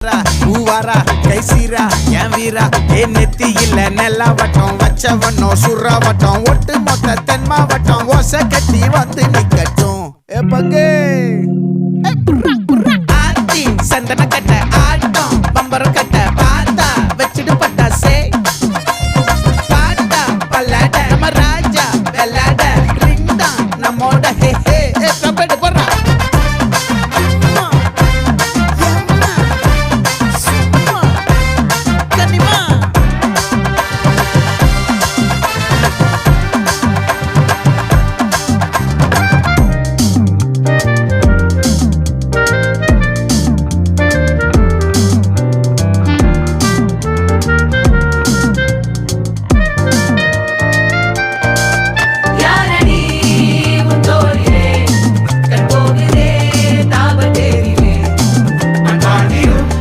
பூவாரா கைசீரா என் வீரா நெத்தி இல்ல நெல்லா வட்டம் வச்சவனோ சுறா வட்டம் ஒட்டு மொத்த தென் மாவட்டம் ஓசை கட்டி வந்து நிக்கட்டும். பங்கே சந்தன கட்ட